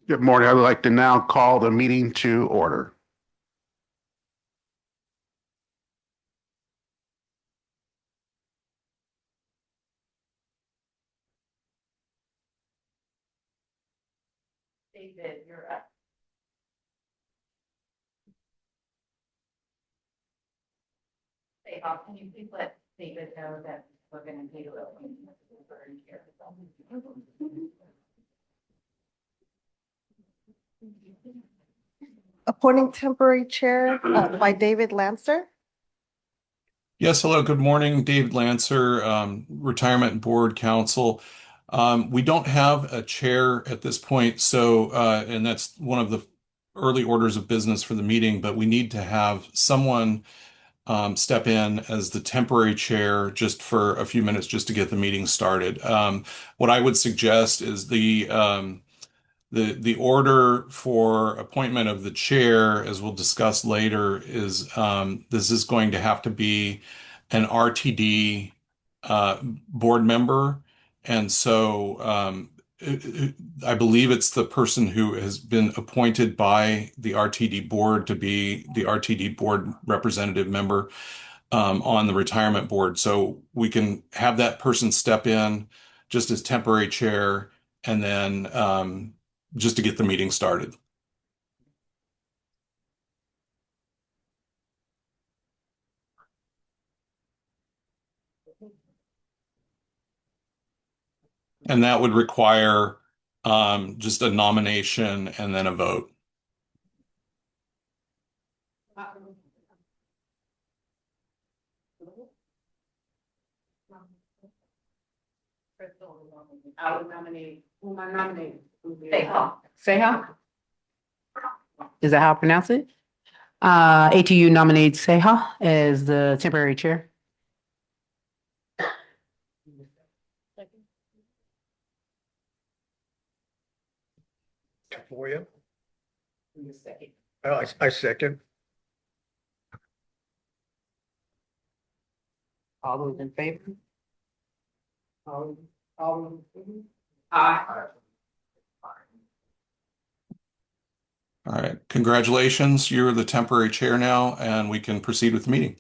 Good morning. I would like to now call the meeting to order. David, you're up. Hey, Bob, can you please let David know that we're going to do a here. Appointing temporary chair by David Lancer. Yes, hello, good morning, David Lancer, Retirement Board Counsel. We don't have a chair at this point, so and that's one of the early orders of business for the meeting, but we need to have someone step in as the temporary chair just for a few minutes just to get the meeting started. What I would suggest is the order for appointment of the chair, as we'll discuss later, is this is going to have to be an RTD board member. And so I believe it's the person who has been appointed by the RTD board to be the RTD board representative member on the retirement board. So we can have that person step in just as temporary chair and then just to get the meeting started. And that would require just a nomination and then a vote. I would nominate. Who am I nominating? Seha? Is that how I pronounce it? ATU nominates Seha as the temporary chair. For you. Second. I second. All those in favor? All in favor? Aye. All right, congratulations. You're the temporary chair now, and we can proceed with the meeting.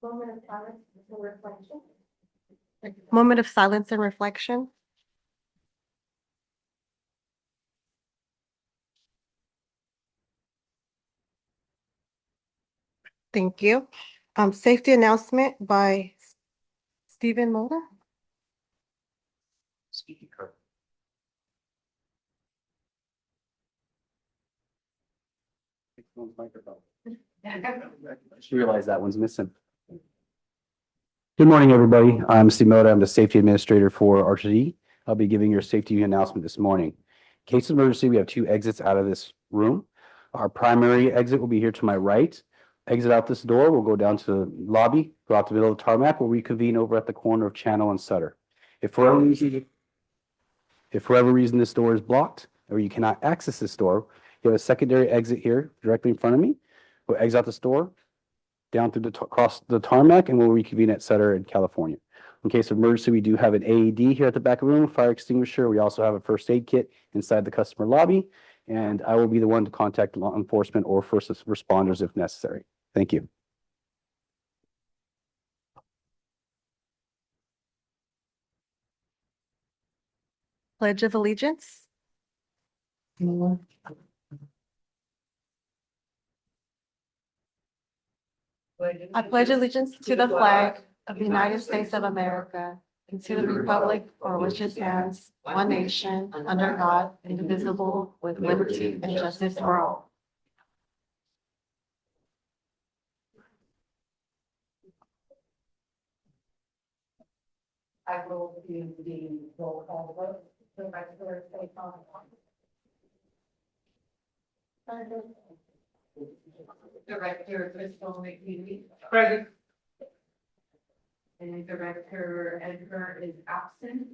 Moment of silence and reflection. Moment of silence and reflection. Thank you. Safety announcement by Stephen Moda. Just realized that one's missing. Good morning, everybody. I'm Steve Moda. I'm the safety administrator for RTD. I'll be giving your safety announcement this morning. In case of emergency, we have two exits out of this room. Our primary exit will be here to my right. Exit out this door. We'll go down to the lobby, go out to the middle of the tarmac. We'll reconvene over at the corner of Channel and Sutter. If for whatever reason this door is blocked or you cannot access this door, you have a secondary exit here directly in front of me. We'll exit out this door, down through across the tarmac, and we'll reconvene at Sutter in California. In case of emergency, we do have an AED here at the back of the room, fire extinguisher. We also have a first aid kit inside the customer lobby, and I will be the one to contact law enforcement or first responders if necessary. Thank you. Pledge of Allegiance. I pledge allegiance to the flag of the United States of America and to the republic for which it stands, one nation, under God, indivisible, with liberty and justice for all. I will do the roll call vote. So Vice Chair Seha. Director Crystal McNeely. Present. And Director Edgar is absent.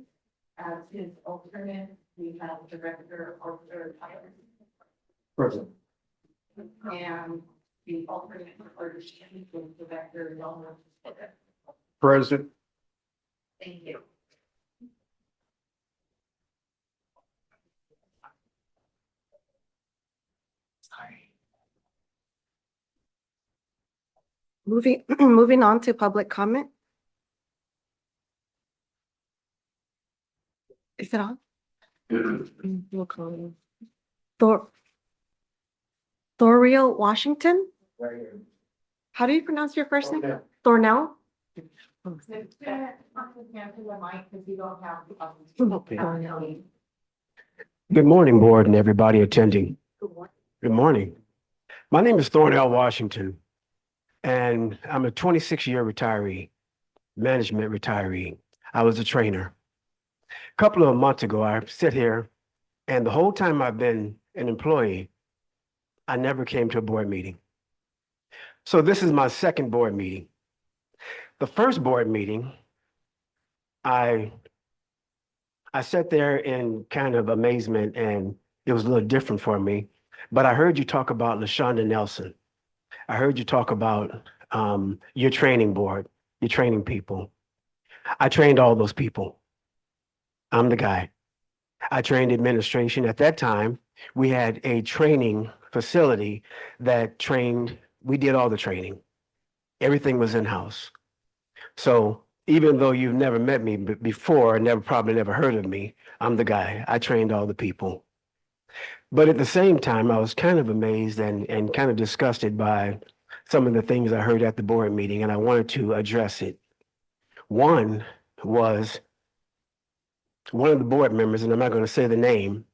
As his alternate, we have Director Arthur Tyler. Present. And the alternate for the Director Delmer. Present. Thank you. Moving on to public comment. Is it on? We'll call him. Thoriel Washington? How do you pronounce your first name? Thornell? Thornell. Good morning, board and everybody attending. Good morning. My name is Thornell Washington, and I'm a 26-year retiree, management retiree. I was a trainer. A couple of months ago, I sit here, and the whole time I've been an employee, I never came to a board meeting. So this is my second board meeting. The first board meeting, I sat there in kind of amazement, and it was a little different for me. But I heard you talk about LaShonda Nelson. I heard you talk about your training board, your training people. I trained all those people. I'm the guy. I trained administration. At that time, we had a training facility that trained, we did all the training. Everything was in-house. So even though you've never met me before, probably never heard of me, I'm the guy. I trained all the people. But at the same time, I was kind of amazed and kind of disgusted by some of the things I heard at the board meeting, and I wanted to address it. One was one of the board members, and I'm not going to say the name,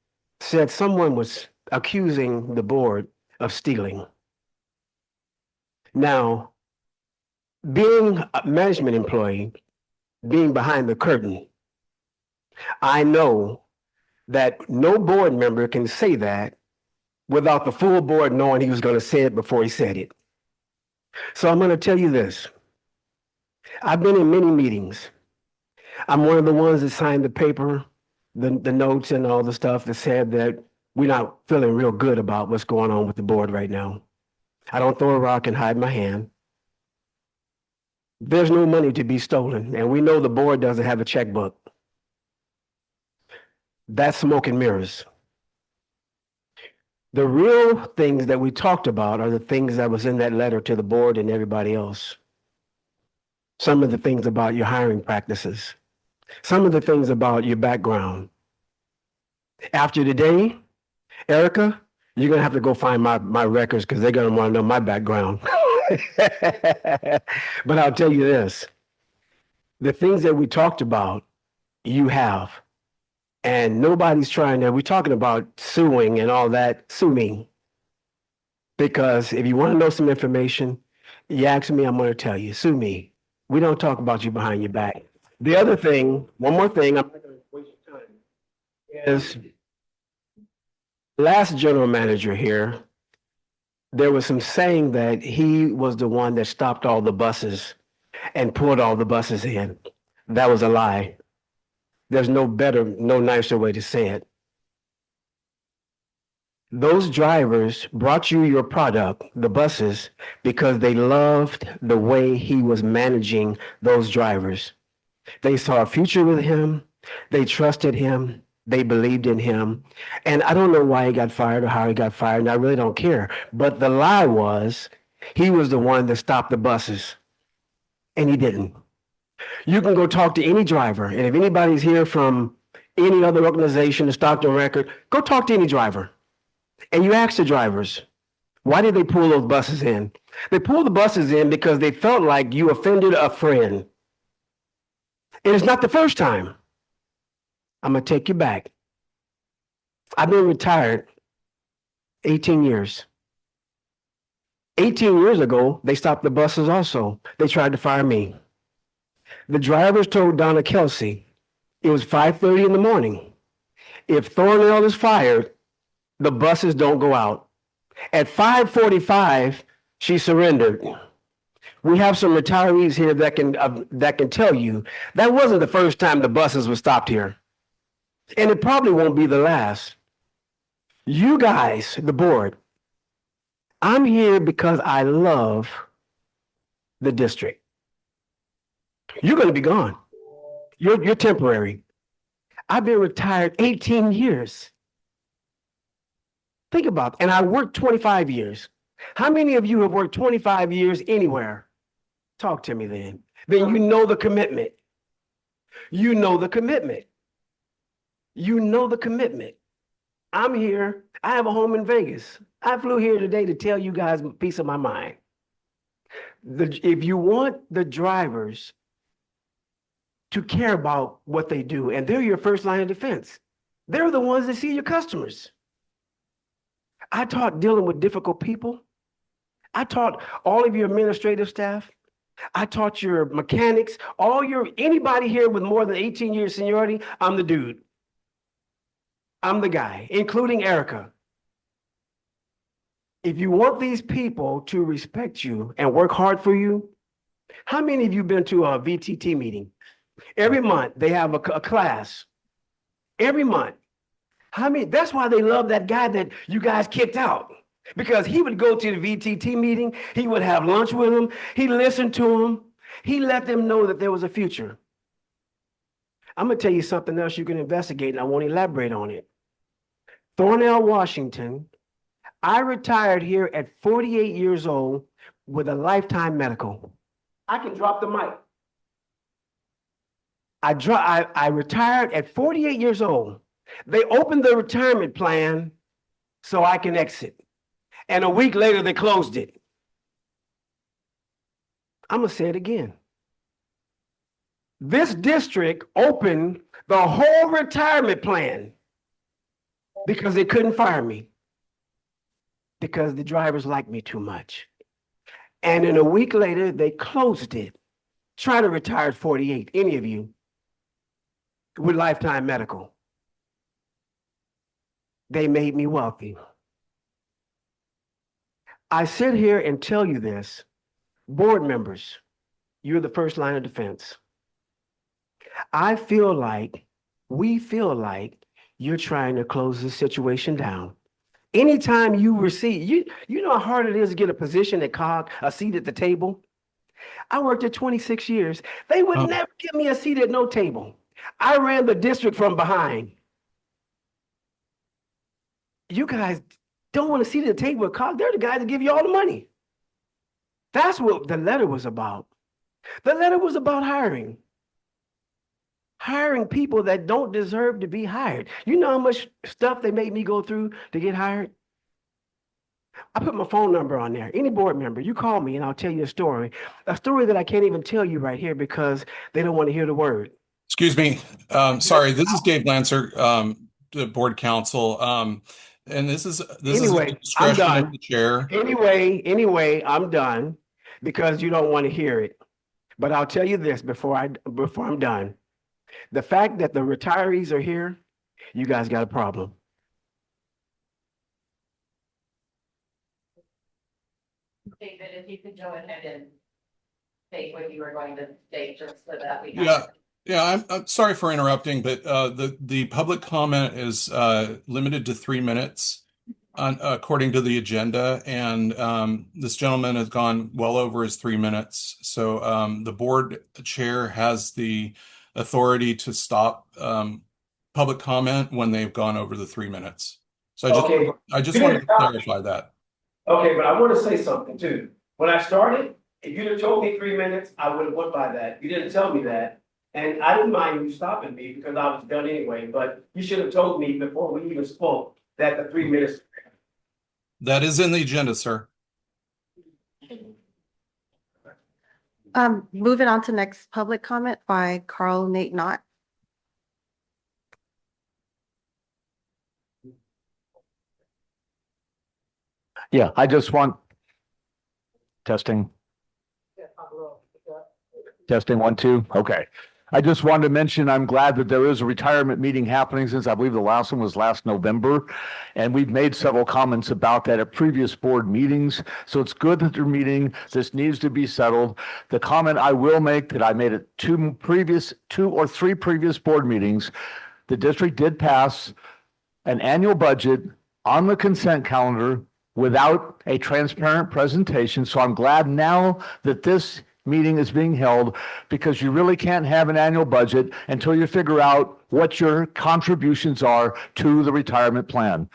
said someone was accusing the board of stealing. Now, being a management employee, being behind the curtain, I know that no board member can say that without the full board knowing he was going to say it before he said it. So I'm going to tell you this. I've been in many meetings. I'm one of the ones that signed the paper, the notes and all the stuff that said that we're not feeling real good about what's going on with the board right now. I don't throw a rock and hide my hand. There's no money to be stolen, and we know the board doesn't have a checkbook. That's smoke and mirrors. The real things that we talked about are the things that was in that letter to the board and everybody else. Some of the things about your hiring practices. Some of the things about your background. After today, Erica, you're going to have to go find my records because they're going to want to know my background. But I'll tell you this. The things that we talked about, you have. And nobody's trying to, we're talking about suing and all that, sue me. Because if you want to know some information, you ask me, I'm going to tell you, sue me. We don't talk about you behind your back. The other thing, one more thing, I'm not going to waste your time, is last general manager here, there was some saying that he was the one that stopped all the buses and pulled all the buses in. That was a lie. There's no better, no nicer way to say it. Those drivers brought you your product, the buses, because they loved the way he was managing those drivers. They saw a future with him. They trusted him. They believed in him. And I don't know why he got fired or how he got fired, and I really don't care. But the lie was he was the one that stopped the buses, and he didn't. You can go talk to any driver, and if anybody's here from any other organization, the Stockton Record, go talk to any driver. And you ask the drivers, why did they pull those buses in? They pulled the buses in because they felt like you offended a friend. And it's not the first time. I'm going to take you back. I've been retired 18 years. 18 years ago, they stopped the buses also. They tried to fire me. The drivers told Donna Kelsey, it was 5:30 in the morning. If Thornell is fired, the buses don't go out. At 5:45, she surrendered. We have some retirees here that can tell you that wasn't the first time the buses were stopped here. And it probably won't be the last. You guys, the board, I'm here because I love the district. You're going to be gone. You're temporary. I've been retired 18 years. Think about it. And I worked 25 years. How many of you have worked 25 years anywhere? Talk to me then. Then you know the commitment. You know the commitment. You know the commitment. I'm here. I have a home in Vegas. I flew here today to tell you guys a piece of my mind. If you want the drivers to care about what they do, and they're your first line of defense, they're the ones that see your customers. I taught dealing with difficult people. I taught all of your administrative staff. I taught your mechanics, anybody here with more than 18 years seniority, I'm the dude. I'm the guy, including Erica. If you want these people to respect you and work hard for you, how many of you been to a VTT meeting? Every month they have a class. Every month. How many? That's why they love that guy that you guys kicked out. Because he would go to the VTT meeting, he would have lunch with them, he listened to them, he let them know that there was a future. I'm gonna tell you something else you can investigate, and I won't elaborate on it. Thornell, Washington, I retired here at 48 years old with a lifetime medical. I can drop the mic. I retired at 48 years old. They opened the retirement plan so I can exit. And a week later, they closed it. I'm going to say it again. This district opened the whole retirement plan because they couldn't fire me, because the drivers liked me too much. And then a week later, they closed it. Try to retire at 48, any of you, with lifetime medical. They made me wealthy. I sit here and tell you this, board members, you're the first line of defense. I feel like, we feel like you're trying to close this situation down. Anytime you receive, you know how hard it is to get a position at COG, a seat at the table? I worked there 26 years. They would never give me a seat at no table. I ran the district from behind. You guys don't want to see the table with COG. They're the guys that give you all the money. That's what the letter was about. The letter was about hiring. Hiring people that don't deserve to be hired. You know how much stuff they made me go through to get hired? I put my phone number on there. Any board member, you call me and I'll tell you a story that I can't even tell you right here because they don't want to hear the word. Excuse me. Sorry, this is Dave Lancer, the board counsel. And this is Anyway, at the discretion I'm of done. the chair. Anyway, I'm done because you don't want to hear it. But I'll tell you this before I'm done. The fact that the retirees are here, you guys got a problem. David, if you could go ahead and state what you were going to state just so that we. Yeah, I'm sorry for interrupting, but the public comment is limited to 3 minutes according to the agenda, and this gentleman has gone well over his 3 minutes. So the board chair has the authority to stop public comment when they've gone over the 3 minutes. So I just wanted to clarify that. Okay, but I want to say something too. When I started, if you'd have told me 3 minutes, I would have went by that. You didn't tell me that. And I didn't mind you stopping me because I was done anyway, but you should have told me before we even spoke that the 3 minutes. That is in the agenda, sir. Moving on to next public comment by Carl Nate Knott. Yeah, I just want testing. Testing 1, 2. Okay. I just wanted to mention, I'm glad that there is a retirement meeting happening since I believe the last one was last November. And we've made several comments about that at previous board meetings. So it's good that they're meeting. This needs to be settled. The comment I will make that I made at two or three previous board meetings, the district did pass an annual budget on the consent calendar without a transparent presentation. So I'm glad now that this meeting is being held because you really can't have an annual budget until you figure out what your contributions are to the retirement plan.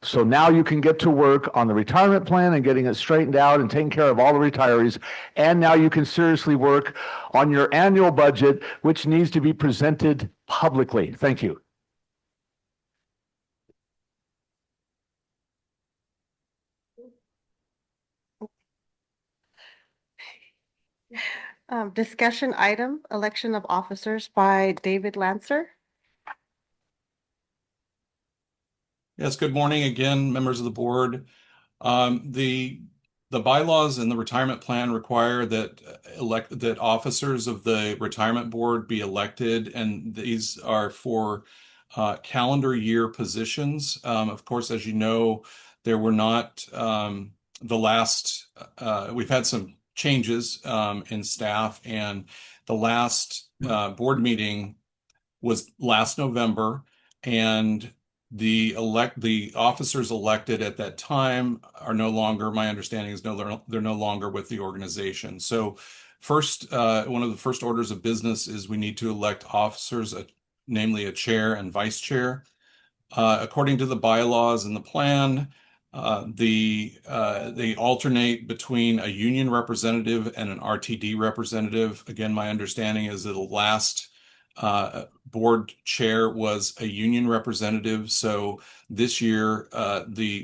So now you can get to work on the retirement plan and getting it straightened out and taking care of all the retirees. And now you can seriously work on your annual budget, which needs to be presented publicly. Thank you. Discussion item, election of officers by David Lancer. Yes, good morning again, members of the board. The bylaws and the retirement plan require that that officers of the retirement board be elected, and these are for calendar year positions. Of course, as you know, there were not the last. We've had some changes in staff, and the last board meeting was last November, and the officers elected at that time are no longer, my understanding is they're no longer with the organization. So first, one of the first orders of business is we need to elect officers, namely a chair and vice chair. According to the bylaws and the plan, they alternate between a union representative and an RTD representative. Again, my understanding is that the last board chair was a union representative. So this year,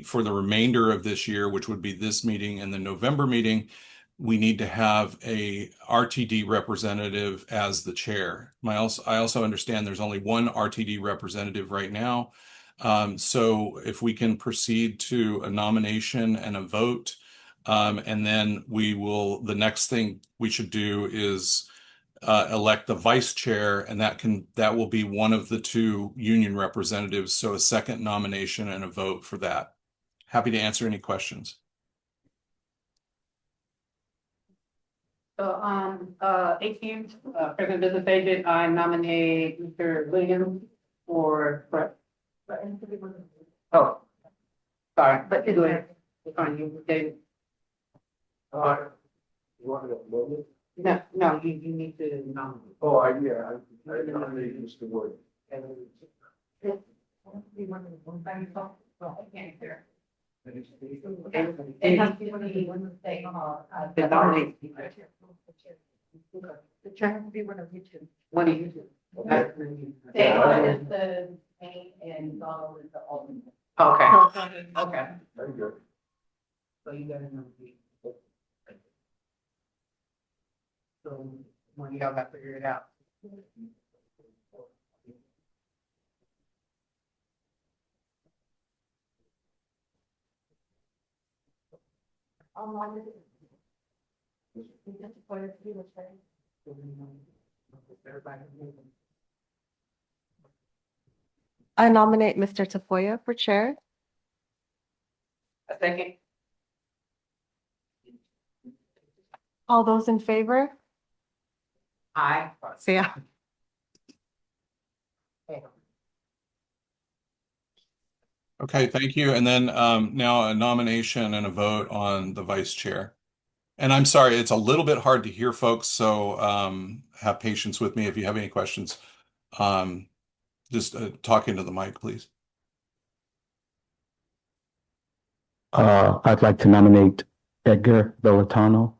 for the remainder of this year, which would be this meeting and the November meeting, we need to have a RTD representative as the chair. I also understand there's only one RTD representative right now. So if we can proceed to a nomination and a vote, and then the next thing we should do is elect the vice chair, and that will be one of the two union representatives. So a second nomination and a vote for that. Happy to answer any questions. So, 18th, President Business Agent, I nominate Mr. Williams for. Oh, sorry, but it's fine, you, David. No, you need to nominate. Oh, I nominate Mr. Wood. The chair will be one of you two. One of you two. Dana is the main and Donald is the alternate. Okay, okay. Very good. So you gotta nominate. So when y'all got to figure it out. I nominate Mr. Tafoya for chair. A second. All those in favor, Aye. say aye. Okay, thank you. And then now a nomination and a vote on the vice chair. And I'm sorry, it's a little bit hard to hear folks, so have patience with me if you have any questions. Just talk into the mic, please. I'd like to nominate Edgar Bellatano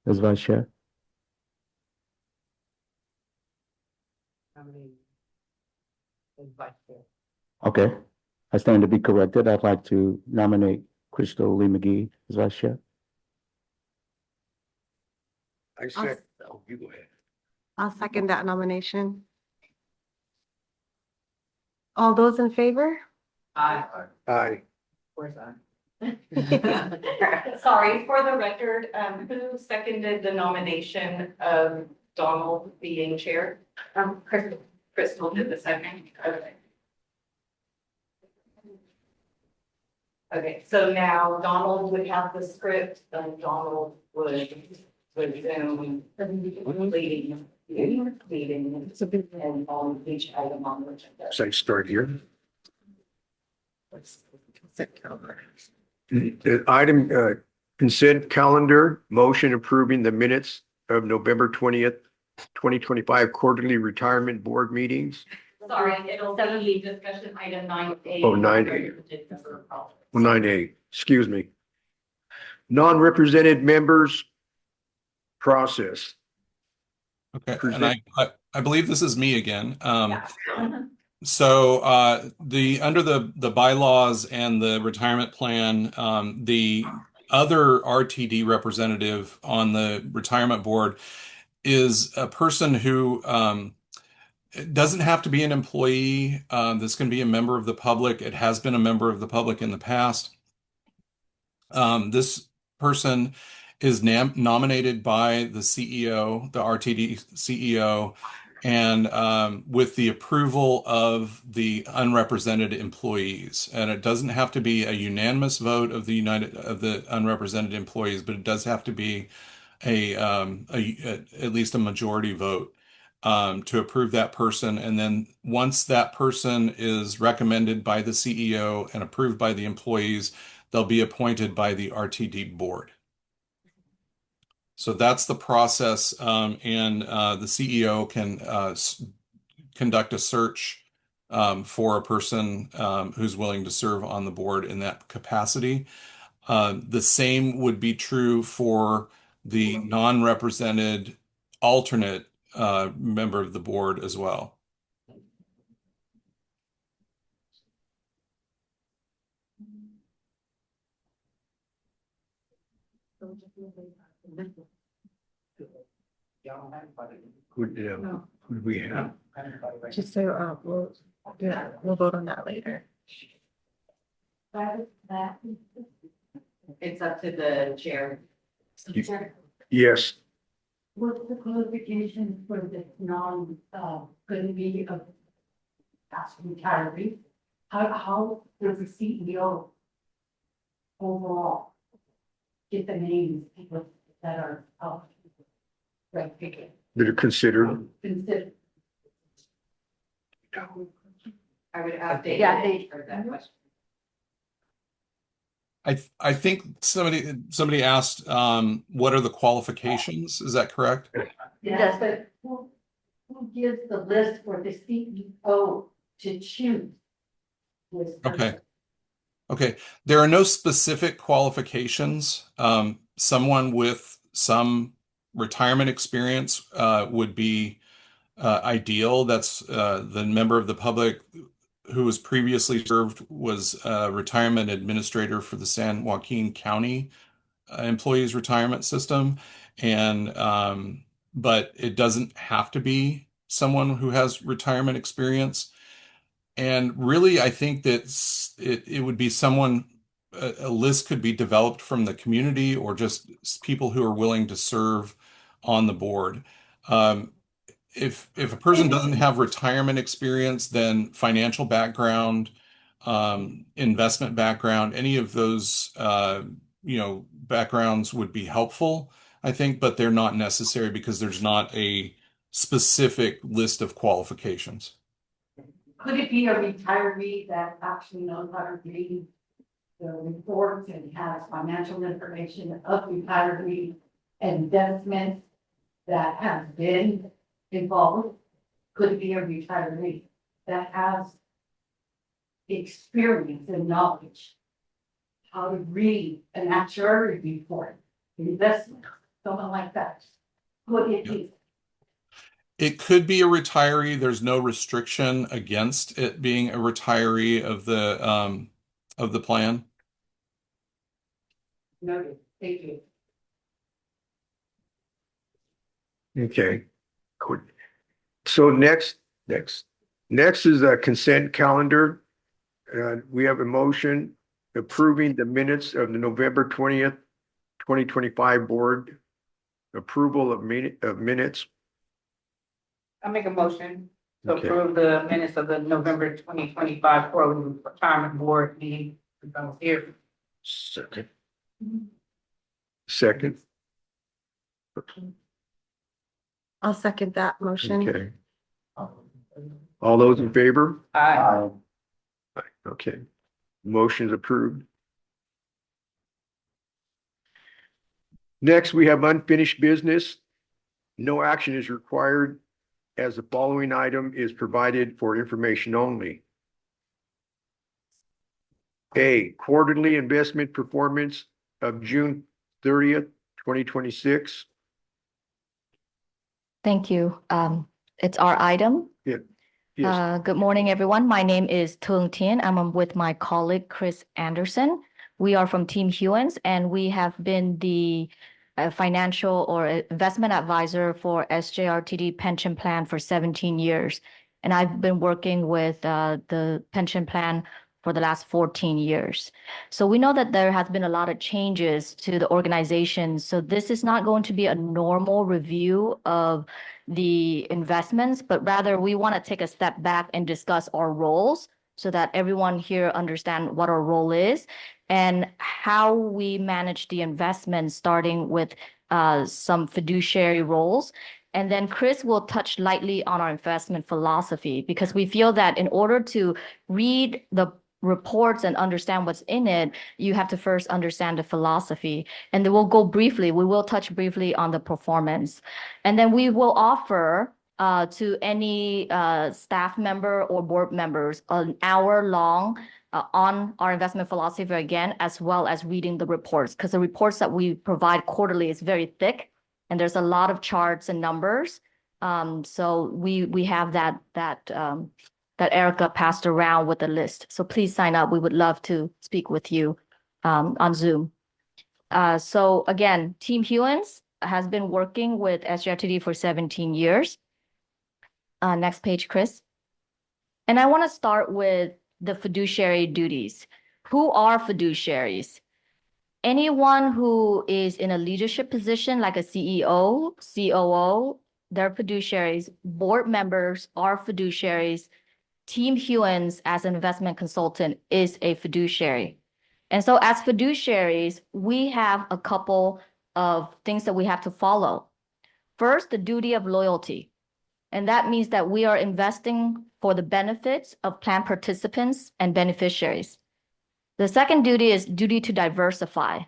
as vice chair. Nominate as vice chair. Okay, I stand to be corrected. I'd like to nominate Crystal Lee McGee as vice chair. I said, oh, you go ahead. I'll second that nomination. All those in favor? Aye. Aye. Where's aye? Sorry, for the record, who seconded the nomination of Donald being chair? Crystal did the second. Okay. Okay, so now Donald would have the script, and Donald would Zoom leading, and on each item on the agenda. So I start here. Item consent calendar, motion approving the minutes of November 20th, 2025 quarterly retirement board meetings. Sorry, it'll be discussion item 9A. Oh, 9A. 9A, excuse me. Non-represented members process. Okay, and Present. I believe this is me again. Yeah. So under the bylaws and the retirement plan, the other RTD representative on the retirement board is a person who it doesn't have to be an employee. This can be a member of the public. It has been a member of the public in the past. This person is nominated by the CEO, the RTD CEO, and with the approval of the unrepresented employees. And it doesn't have to be a unanimous vote of the unrepresented employees, but it does have to be at least a majority vote to approve that person. And then once that person is recommended by the CEO and approved by the employees, they'll be appointed by the RTD board. So that's the process, and the CEO can conduct a search for a person who's willing to serve on the board in that capacity. The same would be true for the non-represented alternate member of the board as well. Who do we have? Just so, we'll vote on that later. It's up to the chair. Yes, What's the qualification for the going to be of past retiree? How does the CEO overall get the names of people that are right picking? that are considered. Consider. I would have David Yeah, answer that question. I think somebody asked what are the qualifications? Is that correct? Yes, but who gives the list for the CEO to choose? This person? Okay. There are no specific qualifications. Someone with some retirement experience would be ideal. That's the member of the public who was previously served was a retirement administrator for the San Joaquin County Employees Retirement System. And but it doesn't have to be someone who has retirement experience. And really, I think that it would be someone, a list could be developed from the community or just people who are willing to serve on the board. If a person doesn't have retirement experience, then financial background, investment background, any of those backgrounds would be helpful, I think, but they're not necessary because there's not a specific list of qualifications. Could it be a retiree that actually knows how to read the reports and has financial information of retiree investments that have been involved? Could it be a retiree that has experience and knowledge how to read an actuary report, investment, something like that? Could it be? It could be a retiree. There's no restriction against it being a retiree of the plan. Noted. Thank you. Okay. Good. So next is a consent calendar. We have a motion approving the minutes of the November 20th, 2025 board approval of minutes. I make a motion to Okay. approve the minutes of the November 2025 quarterly retirement board meeting. I was here. Second. Second. I'll second that motion. Okay. All those in favor? Aye. Okay. Motion is approved. Next, we have unfinished business. No action is required as the following item is provided for information only. A, quarterly investment performance of June 30th, 2026. Thank you. It's our item. Yes, Good morning, everyone. My name is Tung Tien. I'm with my colleague, Chris Anderson. We are from Team Hewens, and we have been the financial or investment advisor for SJRTD pension plan for 17 years. And I've been working with the pension plan for the last 14 years. So we know that there has been a lot of changes to the organization. So this is not going to be a normal review of the investments, but rather we want to take a step back and discuss our roles so that everyone here understand what our role is and how we manage the investments, starting with some fiduciary roles. And then Chris will touch lightly on our investment philosophy, because we feel that in order to read the reports and understand what's in it, you have to first understand the philosophy. And then we will touch briefly on the performance. And then we will offer to any staff member or board members an hour-long on our investment philosophy again, as well as reading the reports, because the reports that we provide quarterly is very thick and there's a lot of charts and numbers. So we have that Erica passed around with a list. So please sign up. We would love to speak with you on Zoom. So again, Team Hewens has been working with SJRTD for 17 years. Next page, Chris. And I want to start with the fiduciary duties. Who are fiduciaries? Anyone who is in a leadership position like a CEO, COO, they're fiduciaries. Board members are fiduciaries. Team Hewens as an investment consultant is a fiduciary. And so as fiduciaries, we have a couple of things that we have to follow. First, the duty of loyalty. And that means that we are investing for the benefits of plan participants and beneficiaries. The second duty is duty to diversify.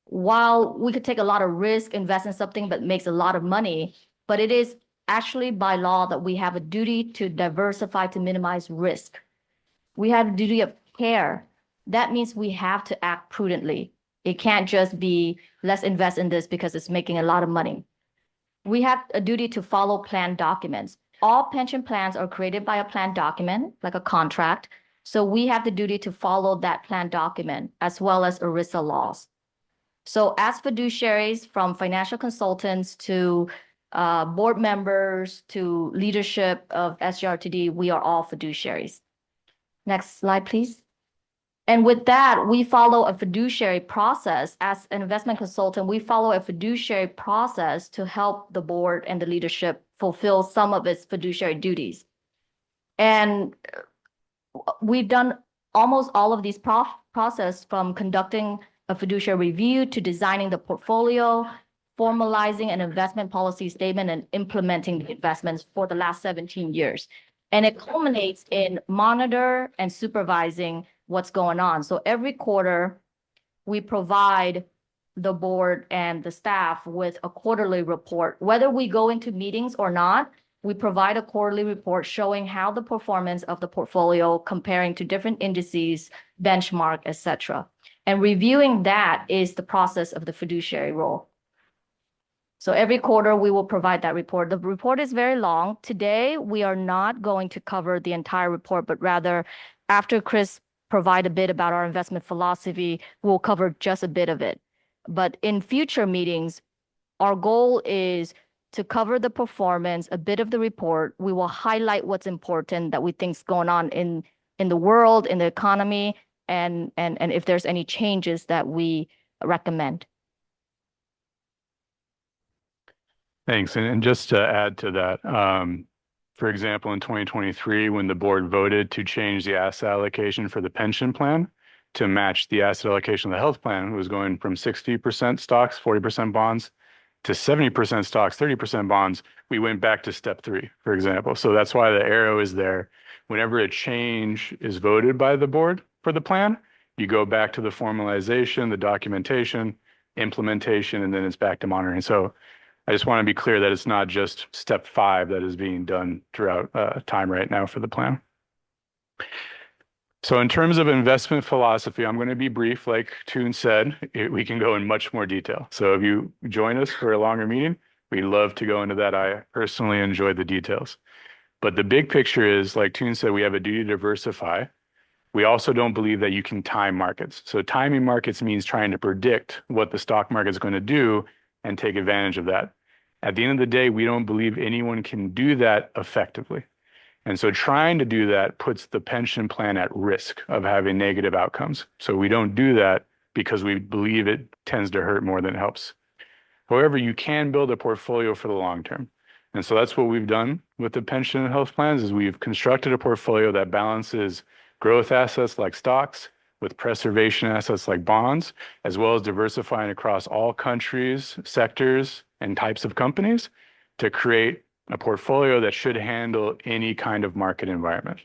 While we could take a lot of risk, invest in something that makes a lot of money, but it is actually by law that we have a duty to diversify to minimize risk. We have a duty of care. That means we have to act prudently. It can't just be, let's invest in this because it's making a lot of money. We have a duty to follow plan documents. All pension plans are created by a plan document, like a contract. So we have the duty to follow that plan document, as well as ERISA laws. So as fiduciaries, from financial consultants to board members to leadership of SJRTD, we are all fiduciaries. Next slide, please. And with that, we follow a fiduciary process. As an investment consultant, we follow a fiduciary process to help the board and the leadership fulfill some of its fiduciary duties. And we've done almost all of these process, from conducting a fiduciary review to designing the portfolio, formalizing an investment policy statement, and implementing the investments for the last 17 years. And it culminates in monitor and supervising what's going on. So every quarter, we provide the board and the staff with a quarterly report. Whether we go into meetings or not, we provide a quarterly report showing how the performance of the portfolio comparing to different indices, benchmark, etc. And reviewing that is the process of the fiduciary role. So every quarter, we will provide that report. The report is very long. Today, we are not going to cover the entire report, but rather, after Chris provide a bit about our investment philosophy, we'll cover just a bit of it. But in future meetings, our goal is to cover the performance, a bit of the report. We will highlight what's important that we think is going on in the world, in the economy, and if there's any changes that we recommend. Thanks. And just to add to that, for example, in 2023, when the board voted to change the asset allocation for the pension plan to match the asset allocation of the health plan, it was going from 60% stocks, 40% bonds, to 70% stocks, 30% bonds. We went back to step 3, for example. So that's why the arrow is there. Whenever a change is voted by the board for the plan, you go back to the formalization, the documentation, implementation, and then it's back to monitoring. So I just want to be clear that it's not just step 5 that is being done throughout time right now for the plan. So in terms of investment philosophy, I'm going to be brief. Like Toon said, we can go in much more detail. So if you join us for a longer meeting, we'd love to go into that. I personally enjoy the details. But the big picture is, like Toon said, we have a duty to diversify. We also don't believe that you can time markets. So timing markets means trying to predict what the stock market is going to do and take advantage of that. At the end of the day, we don't believe anyone can do that effectively. And so trying to do that puts the pension plan at risk of having negative outcomes. So we don't do that because we believe it tends to hurt more than it helps. However, you can build a portfolio for the long term. And so that's what we've done with the pension and health plans is we've constructed a portfolio that balances growth assets like stocks with preservation assets like bonds, as well as diversifying across all countries, sectors, and types of companies to create a portfolio that should handle any kind of market environment.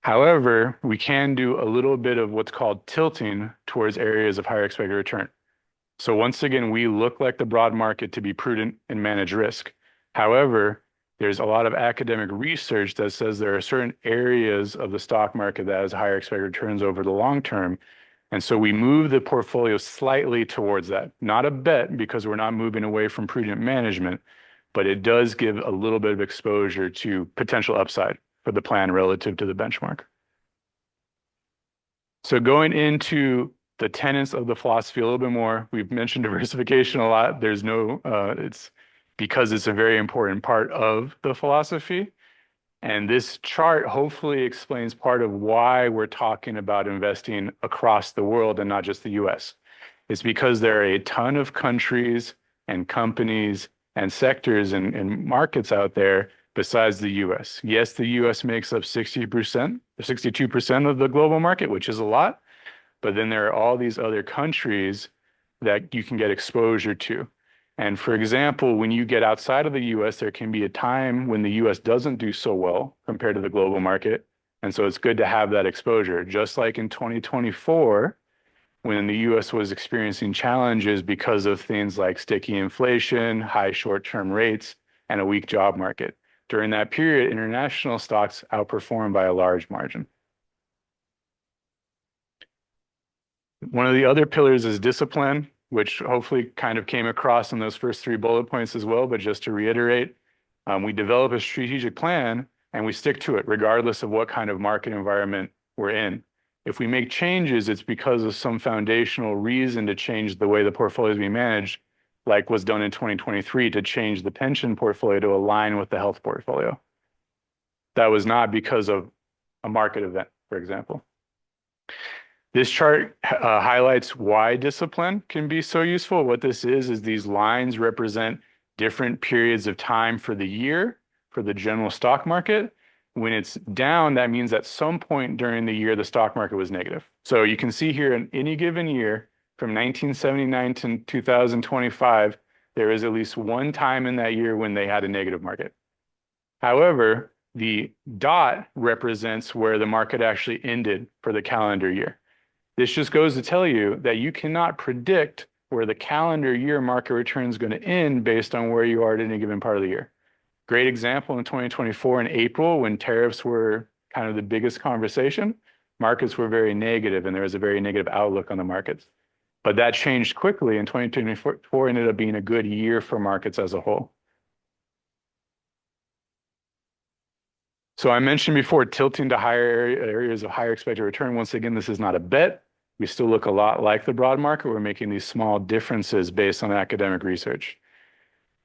However, we can do a little bit of what's called tilting towards areas of higher expected return. So once again, we look like the broad market to be prudent and manage risk. However, there's a lot of academic research that says there are certain areas of the stock market that has higher expected returns over the long term. And so we move the portfolio slightly towards that. Not a bet because we're not moving away from prudent management, but it does give a little bit of exposure to potential upside for the plan relative to the benchmark. So going into the tenets of the philosophy a little bit more, we've mentioned diversification a lot. There's no, it's because it's a very important part of the philosophy. And this chart hopefully explains part of why we're talking about investing across the world and not just the US. It's because there are a ton of countries and companies and sectors and markets out there besides the US. Yes, the US makes up 60%, 62% of the global market, which is a lot. But then there are all these other countries that you can get exposure to. And for example, when you get outside of the US, there can be a time when the US doesn't do so well compared to the global market. And so it's good to have that exposure. Just like in 2024, when the US was experiencing challenges because of things like sticky inflation, high short-term rates, and a weak job market. During that period, international stocks outperformed by a large margin. One of the other pillars is discipline, which hopefully kind of came across in those first 3 bullet points as well. But just to reiterate, we develop a strategic plan and we stick to it regardless of what kind of market environment we're in. If we make changes, it's because of some foundational reason to change the way the portfolio is being managed, like was done in 2023 to change the pension portfolio to align with the health portfolio. That was not because of a market event, for example. This chart highlights why discipline can be so useful. What this is these lines represent different periods of time for the year for the general stock market. When it's down, that means at some point during the year, the stock market was negative. So you can see here in any given year, from 1979 to 2025, there is at least one time in that year when they had a negative market. However, the dot represents where the market actually ended for the calendar year. This just goes to tell you that you cannot predict where the calendar year market return is going to end based on where you are at any given part of the year. Great example in 2024 in April, when tariffs were kind of the biggest conversation, markets were very negative and there was a very negative outlook on the markets. But that changed quickly, and 2024 ended up being a good year for markets as a whole. So I mentioned before, tilting to higher areas of higher expected return. Once again, this is not a bet. We still look a lot like the broad market. We're making these small differences based on academic research.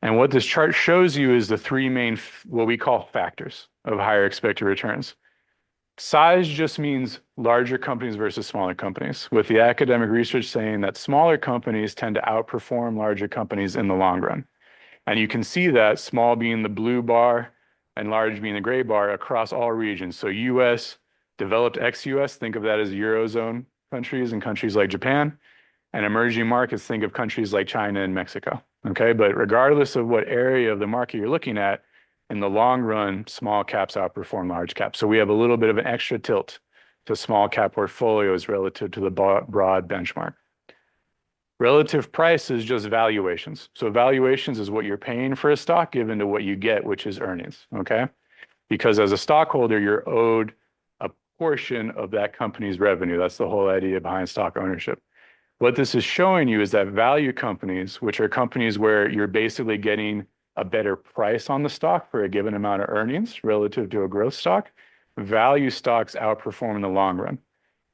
And what this chart shows you is the 3 main, what we call factors of higher expected returns. Size just means larger companies versus smaller companies, with the academic research saying that smaller companies tend to outperform larger companies in the long run. And you can see that, small being the blue bar and large being the gray bar, across all regions. So US, developed ex-US, think of that as Eurozone countries and countries like Japan, and emerging markets, think of countries like China and Mexico. Okay, but regardless of what area of the market you're looking at, in the long run, small caps outperform large caps. So we have a little bit of an extra tilt to small cap portfolios relative to the broad benchmark. Relative price is just valuations. So valuations is what you're paying for a stock given to what you get, which is earnings, okay? Because as a stockholder, you're owed a portion of that company's revenue. That's the whole idea behind stock ownership. What this is showing you is that value companies, which are companies where you're basically getting a better price on the stock for a given amount of earnings relative to a growth stock, value stocks outperform in the long run.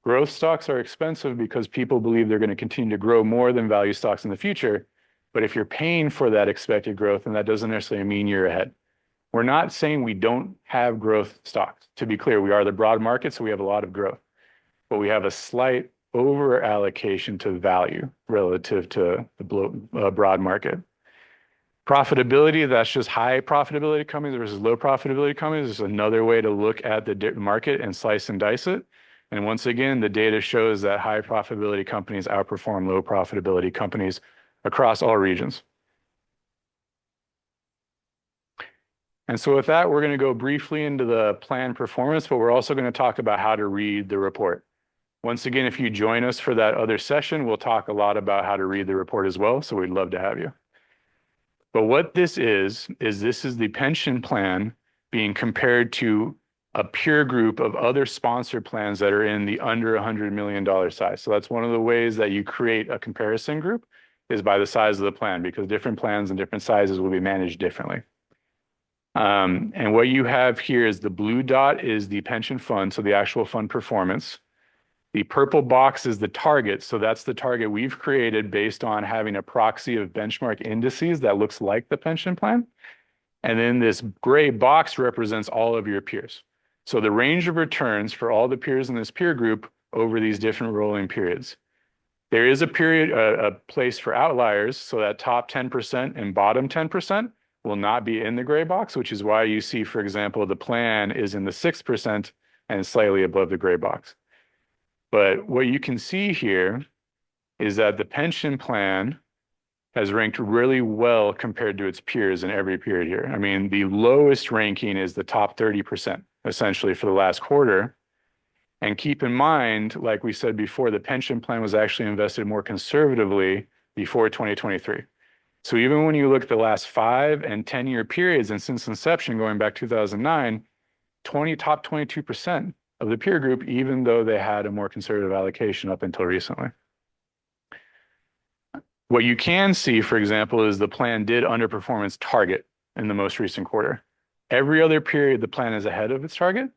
Growth stocks are expensive because people believe they're going to continue to grow more than value stocks in the future. But if you're paying for that expected growth, then that doesn't necessarily mean you're ahead. We're not saying we don't have growth stocks. To be clear, we are the broad market, so we have a lot of growth. But we have a slight over allocation to value relative to the broad market. Profitability, that's just high profitability companies versus low profitability companies. This is another way to look at the market and slice and dice it. And once again, the data shows that high profitability companies outperform low profitability companies across all regions. And so with that, we're going to go briefly into the plan performance, but we're also going to talk about how to read the report. Once again, if you join us for that other session, we'll talk a lot about how to read the report as well. So we'd love to have you. But what this is this is the pension plan being compared to a peer group of other sponsor plans that are in the under $100 million size. So that's one of the ways that you create a comparison group is by the size of the plan, because different plans and different sizes will be managed differently. And what you have here is the blue dot is the pension fund, so the actual fund performance. The purple box is the target. So that's the target we've created based on having a proxy of benchmark indices that looks like the pension plan. And then this gray box represents all of your peers. So the range of returns for all the peers in this peer group over these different rolling periods. There is a place for outliers. So that top 10% and bottom 10% will not be in the gray box, which is why you see, for example, the plan is in the 6% and slightly above the gray box. But what you can see here is that the pension plan has ranked really well compared to its peers in every period here. I mean, the lowest ranking is the top 30%, essentially, for the last quarter. And keep in mind, like we said before, the pension plan was actually invested more conservatively before 2023. So even when you look at the last 5 and 10-year periods, and since inception, going back 2009, top 22% of the peer group, even though they had a more conservative allocation up until recently. What you can see, for example, is the plan did underperform its target in the most recent quarter. Every other period, the plan is ahead of its target.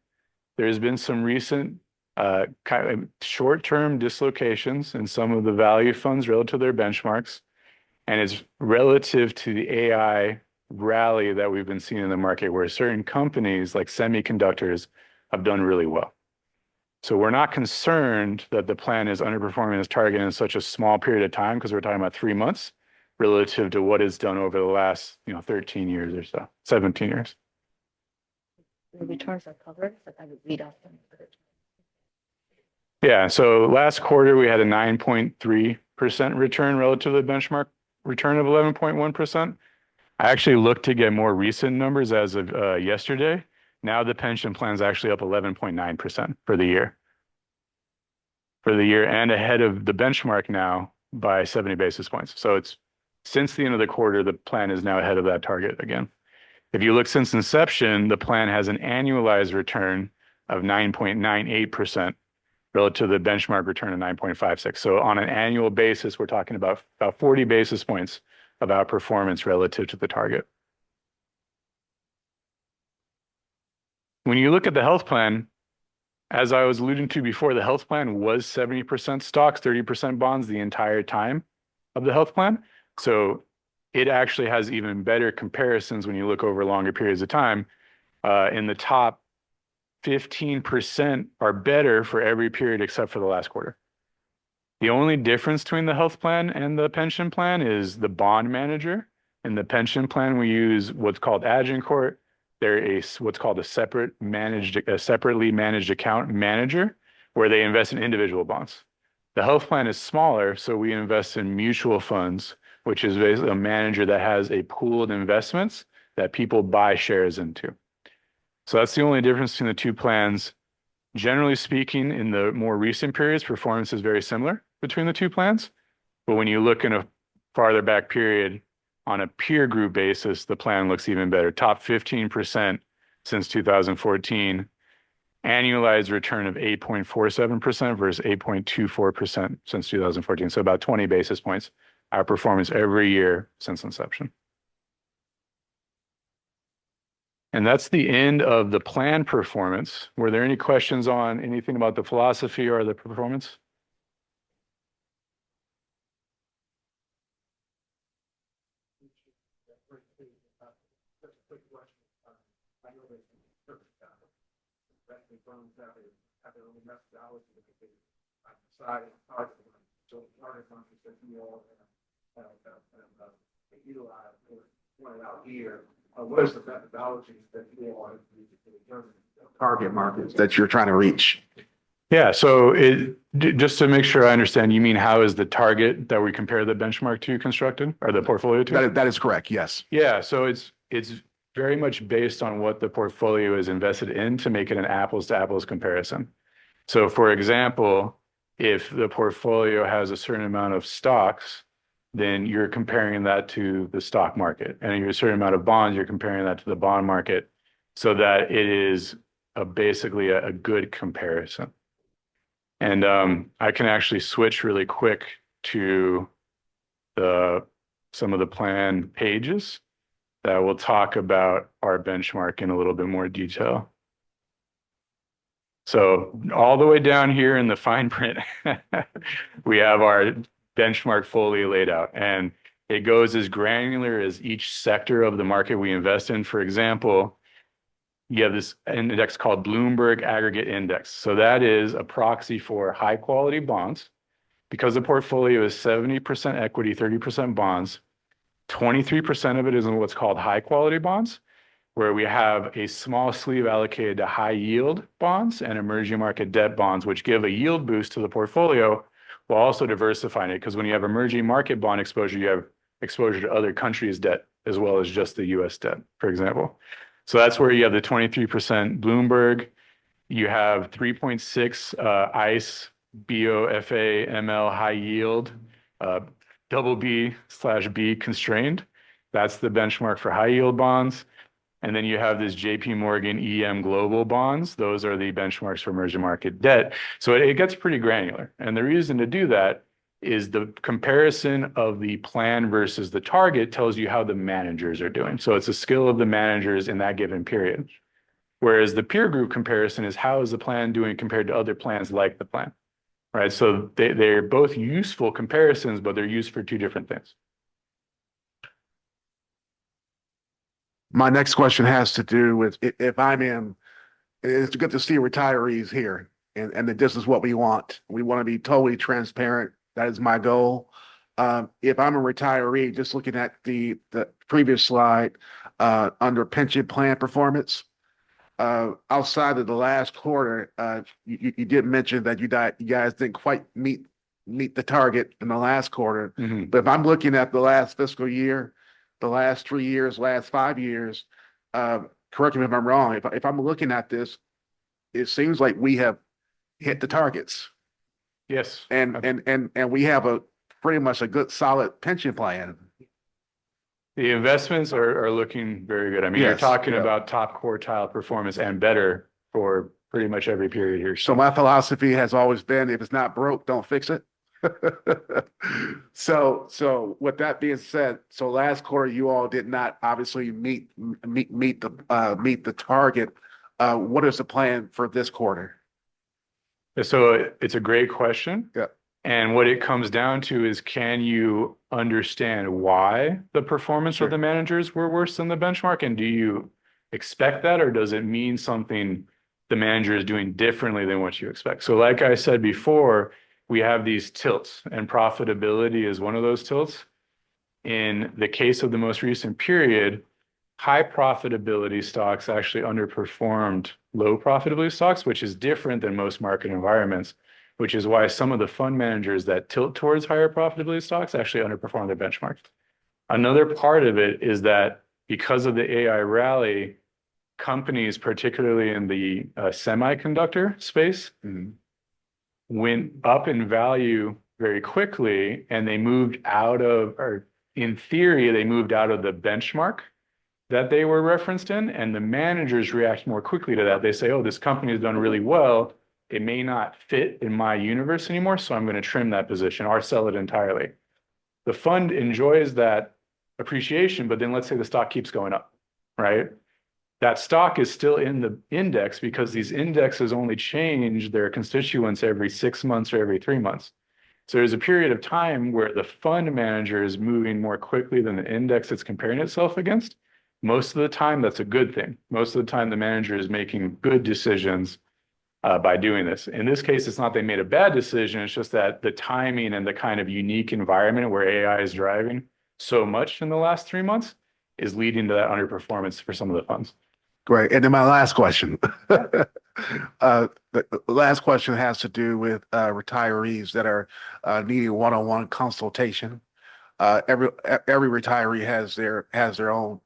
There's been some recent kind of short-term dislocations in some of the value funds relative to their benchmarks. And it's relative to the AI rally that we've been seeing in the market, where certain companies like semiconductors have done really well. So we're not concerned that the plan is underperforming its target in such a small period of time, because we're talking about 3 months relative to what is done over the last 13 years or so, 17 years. The returns are covered, but I would read off them. Yeah, so last quarter we had a 9.3% return relative to the benchmark return of 11.1%. I actually looked to get more recent numbers as of yesterday. Now the pension plan is actually up 11.9% for the year. For the year, and ahead of the benchmark now by 70 basis points. So it's since the end of the quarter, the plan is now ahead of that target again. If you look since inception, the plan has an annualized return of 9.98% relative to the benchmark return of 9.56. So on an annual basis, we're talking about 40 basis points of outperformance relative to the target. When you look at the health plan, as I was alluding to before, the health plan was 70% stocks, 30% bonds the entire time of the health plan. So it actually has even better comparisons when you look over longer periods of time. In the top 15% are better for every period except for the last quarter. The only difference between the health plan and the pension plan is the bond manager. In the pension plan, we use what's called Agincourt. They're what's called a separately managed account manager, where they invest in individual bonds. The health plan is smaller, so we invest in mutual funds, which is basically a manager that has a pool of investments that people buy shares into. So that's the only difference between the two plans. Generally speaking, in the more recent periods, performance is very similar between the two plans. But when you look in a farther back period, on a peer group basis, the plan looks even better. Top 15% since 2014, annualized return of 8.47% versus 8.24% since 2014. So about 20 basis points outperformance every year since inception. And that's the end of the plan performance. Were there any questions on anything about the philosophy or the performance? What is the methodology that you want to determine target markets that you're trying to reach? Yeah, so just to make sure I understand, you mean how is the target that we compare the benchmark to constructed or the portfolio to? That is correct, yes. Yeah, so it's very much based on what the portfolio is invested in to make it an apples to apples comparison. So for example, if the portfolio has a certain amount of stocks, then you're comparing that to the stock market. And if you have a certain amount of bonds, you're comparing that to the bond market so that it is basically a good comparison. And I can actually switch really quick to some of the plan pages that will talk about our benchmark in a little bit more detail. So all the way down here in the fine print, we have our benchmark fully laid out, and it goes as granular as each sector of the market we invest in. For example, you have this index called Bloomberg Aggregate Index. So that is a proxy for high quality bonds. Because the portfolio is 70% equity, 30% bonds, 23% of it is in what's called high quality bonds, where we have a small sleeve allocated to high yield bonds and emerging market debt bonds, which give a yield boost to the portfolio while also diversifying it. Because when you have emerging market bond exposure, you have exposure to other countries' debt as well as just the US debt, for example. So that's where you have the 23% Bloomberg. You have 3.6 ICE, BOFA, ML high yield, double B/B constrained. That's the benchmark for high yield bonds. And then you have this JP Morgan EM global bonds. Those are the benchmarks for emerging market debt. So it gets pretty granular. And the reason to do that is the comparison of the plan versus the target tells you how the managers are doing. So it's a skill of the managers in that given period. Whereas the peer group comparison is how is the plan doing compared to other plans like the plan, right? So they're both useful comparisons, but they're used for two different things. My next question has to do with if I'm in, it's good to see retirees here and that this is what we want. We want to be totally transparent. That is my goal. If I'm a retiree, just looking at the previous slide under pension plan performance, outside of the last quarter, you did mention that you guys didn't quite meet the target in the last quarter. Mm-hmm. But if I'm looking at the last fiscal year, the last 3 years, last 5 years, correct me if I'm wrong. If I'm looking at this, it seems like we have hit the targets. Yes. And we have a pretty much a good solid pension plan. The investments are looking very good. I mean, you're Yes, talking yeah. about top quartile performance and better for pretty much every period here. So my philosophy has always been, if it's not broke, don't fix it. So with that being said, so last quarter you all did not obviously meet the target. What is the plan for this quarter? So it's a great question. Yeah. And what it comes down to is, can you understand why the performance Sure. of the managers were worse than the benchmark? And do you expect that, or does it mean something the manager is doing differently than what you expect? So like I said before, we have these tilts, and profitability is one of those tilts. In the case of the most recent period, high profitability stocks actually underperformed low profitability stocks, which is different than most market environments, which is why some of the fund managers that tilt towards higher profitability stocks actually underperform their benchmarks. Another part of it is that because of the AI rally, companies, particularly in the semiconductor space, went up in value very quickly and they moved out of, or in theory, they moved out of the benchmark that they were referenced in, and the managers react more quickly to that. They say, oh, this company has done really well. It may not fit in my universe anymore, so I'm going to trim that position or sell it entirely. The fund enjoys that appreciation, but then let's say the stock keeps going up, right? That stock is still in the index because these indexes only change their constituents every 6 months or every 3 months. So there's a period of time where the fund manager is moving more quickly than the index it's comparing itself against. Most of the time, that's a good thing. Most of the time, the manager is making good decisions by doing this. In this case, it's not they made a bad decision. It's just that the timing and the kind of unique environment where AI is driving so much in the last 3 months is leading to that underperformance for some of the funds. Great. And then my last question. The last question has to do with retirees that are needing one-on-one consultation. Every retiree has their own,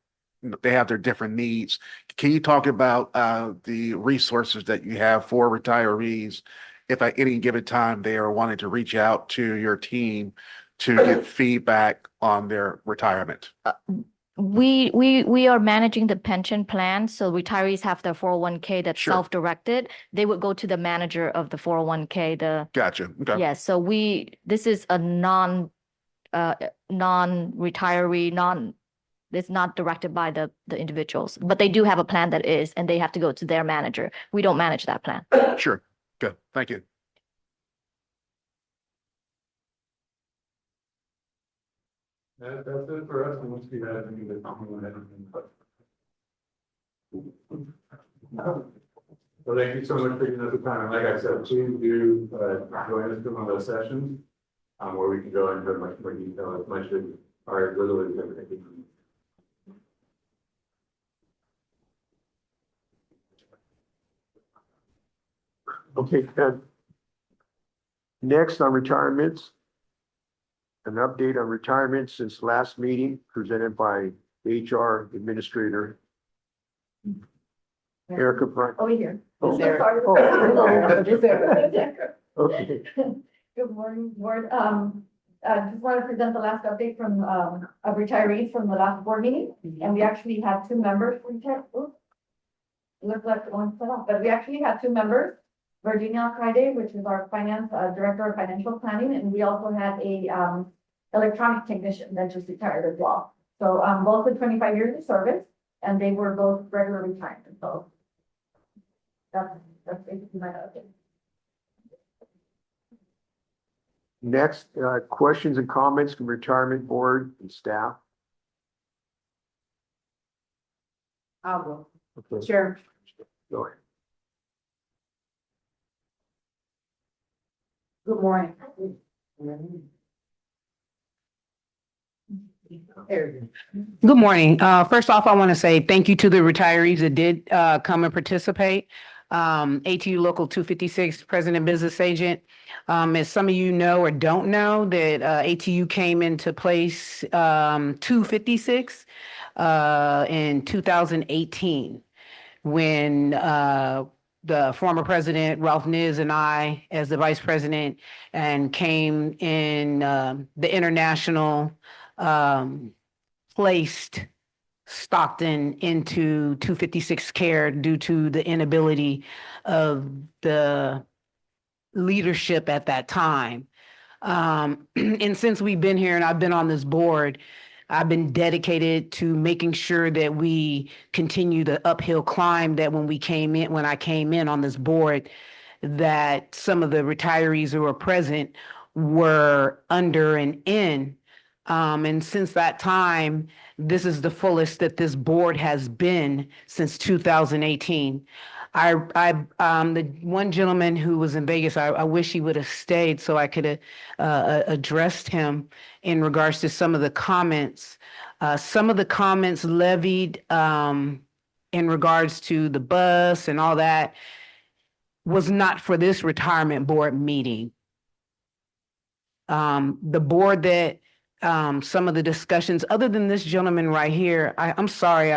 they have their different needs. Can you talk about the resources that you have for retirees if at any given time they are wanting to reach out to your team to get feedback on their retirement? We are managing the pension plan, so retirees have their 401k that's Sure. self-directed. They would go to the manager of the 401k, Gotcha. Okay. yes, so this is a non-retiree, it's not directed by the individuals, but they do have a plan that is, and they have to go to their manager. We don't manage that plan. Sure. Good. Thank you. That's it for us. Once we have anything. Well, thank you so much for taking the time. And like I said, please do join us for one of those sessions where we can go into much more detail as much as our literally everything. Okay, Ken. Next on retirements. An update on retirement since last meeting presented by HR Administrator Erica Bryant. Oh, here. Oh. Sorry. Okay. Good morning, board. I just want to present the last update from of retirees from the last board meeting. And we actually had 2 members retire. Looks like one fell off, but we actually had 2 members. Virginia Alcaide, which is our finance director of financial planning, and we also had a electronic technician that just retired as well. So both with 25 years of service, and they were both regular retirement. So that's basically my update. Next, questions and comments from retirement board and staff. I'll go. Okay. Sure. Go ahead. Good morning. Good morning. First off, I want to say thank you to the retirees that did come and participate. ATU Local 256, President Business Agent. As some of you know or don't know, that ATU came into place 256 in 2018 when the former president, Ralph Nez, and I, as the vice president, and came in the international placed Stockton into 256 care due to the inability of the leadership at that time. And since we've been here and I've been on this board, I've been dedicated to making sure that we continue the uphill climb that when I came in on this board, that some of the retirees who were present were under and in. And since that time, this is the fullest that this board has been since 2018. The one gentleman who was in Vegas, I wish he would have stayed so I could have addressed him in regards to some of the comments. Some of the comments levied in regards to the bus and all that was not for this retirement board meeting. The board that some of the discussions, other than this gentleman right here, I'm sorry,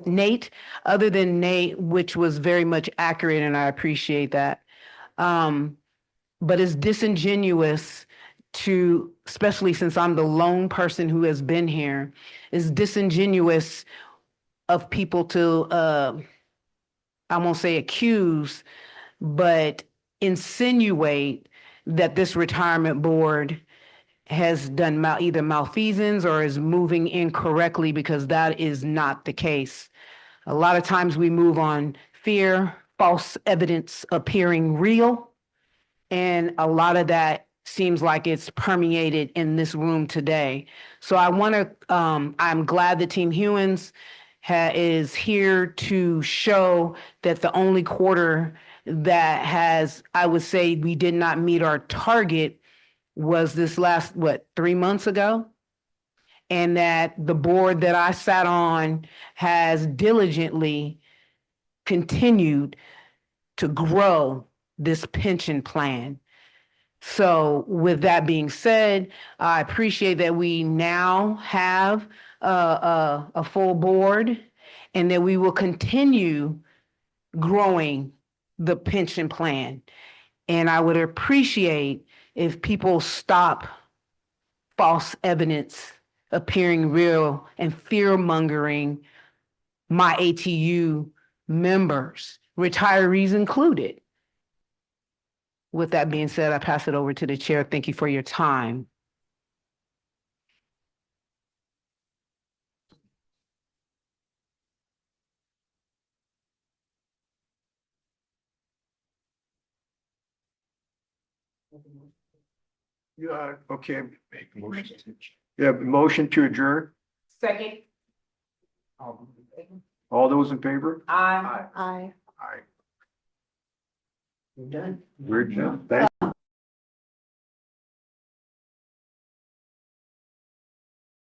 Nate, other than Nate, which was very much accurate, and I appreciate that. But it's disingenuous to, especially since I'm the lone person who has been here, is disingenuous of people to, I won't say accuse, but insinuate that this retirement board has done either malfeasance or is moving incorrectly, because that is not the case. A lot of times we move on fear, false evidence appearing real, and a lot of that seems like it's permeated in this room today. So I want to, I'm glad the Team Hewens is here to show that the only quarter that has, I would say, we did not meet our target was this last, 3 months ago? And that the board that I sat on has diligently continued to grow this pension plan. So with that being said, I appreciate that we now have a full board, and that we will continue growing the pension plan. And I would appreciate if people stop false evidence appearing real and fear mongering my ATU members, retirees included. With that being said, I pass it over to the chair. Thank you for your time. Okay. Yeah, motion to adjourn. Second. All those in favor? Aye. Aye. Aye. We're done. We're done. Thank